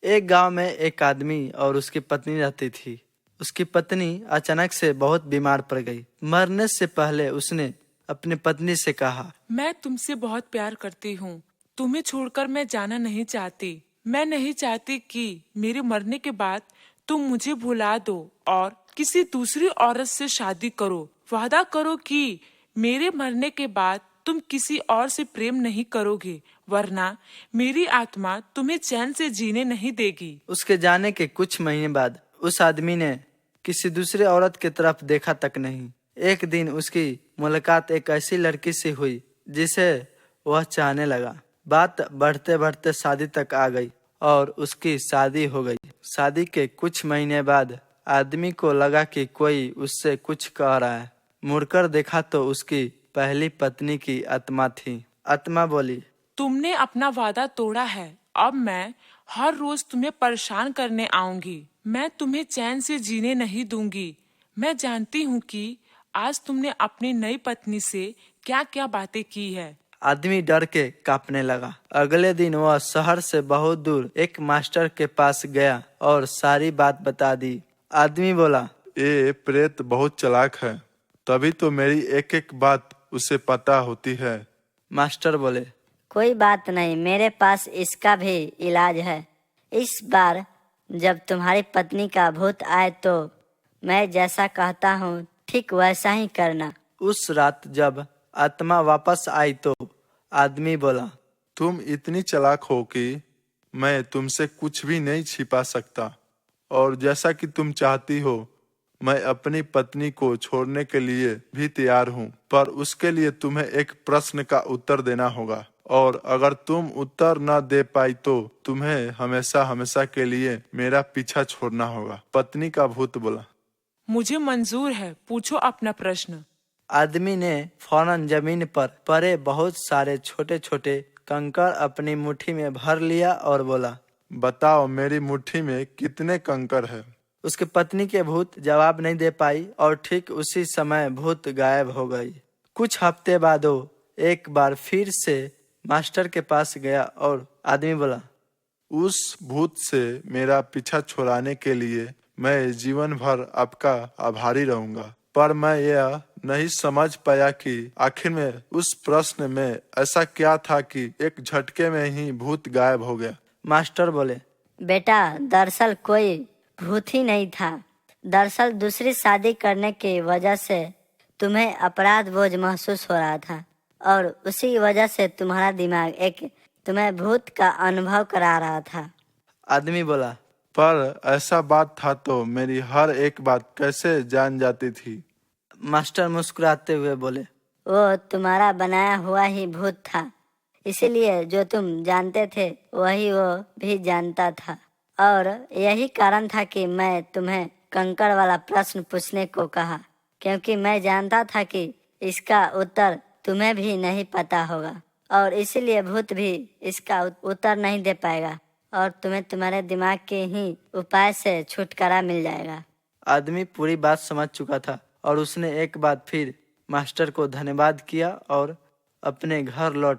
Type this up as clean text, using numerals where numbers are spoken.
एक गांव में एक आदमी और उसकी पत्नी रहती थी। उसकी पत्नी अचानक से बहुत बीमार पड़ गई। मरने से पहले उसने अपनी पत्नी से कहा, मैं तुमसे बहुत प्यार करती हूँ। तुम्हें छोड़कर मैं जाना नहीं चाहती। मैं नहीं चाहती कि मेरे मरने के बाद तुम मुझे भुला दो और किसी दूसरी औरत से शादी करो। वादा करो कि मेरे मरने के बाद तुम किसी और से प्रेम नहीं करोगे, वरना मेरी आत्मा तुम्हें चैन से जीने नहीं देगी। उसके जाने के कुछ महीने बाद उस आदमी ने किसी दूसरे औरत की तरफ देखा तक नहीं। एक दिन उसकी मुलाकात एक ऐसी लड़की से हुई जिसे वह चाहने लगा। बात बढ़ते बढ़ते शादी तक आ गई और उसकी शादी हो गई। शादी के कुछ महीने बाद आदमी को लगा कि कोई उससे कुछ कह रहा है। मुड़कर देखा तो उसकी पहली पत्नी की आत्मा थी। आत्मा बोली, तुमने अपना वादा तोड़ा है। अब मैं हर रोज तुम्हें परेशान करने आऊंगी। मैं तुम्हें चैन से जीने नहीं दूंगी। मैं जानती हूँ कि आज तुमने अपनी नई पत्नी से क्या क्या बातें की है। आदमी डर के कांपने लगा। अगले दिन वह शहर से बहुत दूर एक मास्टर के पास गया और सारी बात बता दी। आदमी बोला, ये प्रेत बहुत चालाक है, तभी तो मेरी एक एक बात उसे पता होती है। मास्टर बोले, कोई बात नहीं, मेरे पास इसका भी इलाज है। इस बार जब तुम्हारी पत्नी का भूत आए तो मैं जैसा कहता हूँ ठीक वैसा ही करना। उस रात जब आत्मा वापस आई तो आदमी बोला, तुम इतनी चालाक हो कि मैं तुमसे कुछ भी नहीं छिपा सकता, और जैसा कि तुम चाहती हो मैं अपनी पत्नी को छोड़ने के लिए भी तैयार हूँ, पर उसके लिए तुम्हें एक प्रश्न का उत्तर देना होगा, और अगर तुम उत्तर न दे पाई तो तुम्हें हमेशा हमेशा के लिए मेरा पीछा छोड़ना होगा। पत्नी का भूत बोला, मुझे मंजूर है, पूछो अपना प्रश्न। आदमी ने फौरन जमीन पर पड़े बहुत सारे छोटे छोटे कंकड़ अपनी मुट्ठी में भर लिया और बोला, बताओ मेरी मुट्ठी में कितने कंकड़ है। उसकी पत्नी के भूत जवाब नहीं दे पाई और ठीक उसी समय भूत गायब हो गई। कुछ हफ्ते बाद वो एक बार फिर से मास्टर के पास गया और आदमी बोला, उस भूत से मेरा पीछा छुड़ाने के लिए मैं जीवन भर आपका आभारी रहूंगा, पर मैं यह नहीं समझ पाया कि आखिर में उस प्रश्न में ऐसा क्या था कि एक झटके में ही भूत गायब हो गया। मास्टर बोले, बेटा, दरअसल कोई भूत ही नहीं था। दरअसल दूसरी शादी करने की वजह से तुम्हें अपराध बोझ महसूस हो रहा था और उसी वजह से तुम्हारा दिमाग तुम्हें भूत का अनुभव करा रहा था। आदमी बोला, पर ऐसा बात था तो मेरी हर एक बात कैसे जान जाती थी। मास्टर मुस्कुराते हुए बोले, वो तुम्हारा बनाया हुआ ही भूत था, इसीलिए जो तुम जानते थे वही वो भी जानता था, और यही कारण था कि मैं तुम्हें कंकड़ वाला प्रश्न पूछने को कहा, क्योंकि मैं जानता था कि इसका उत्तर तुम्हें भी नहीं पता होगा और इसीलिए भूत भी इसका उत्तर नहीं दे पाएगा और तुम्हें तुम्हारे दिमाग के ही उपाय से छुटकारा मिल जाएगा। आदमी पूरी बात समझ चुका था और उसने एक बार फिर मास्टर को धन्यवाद किया और अपने घर लौट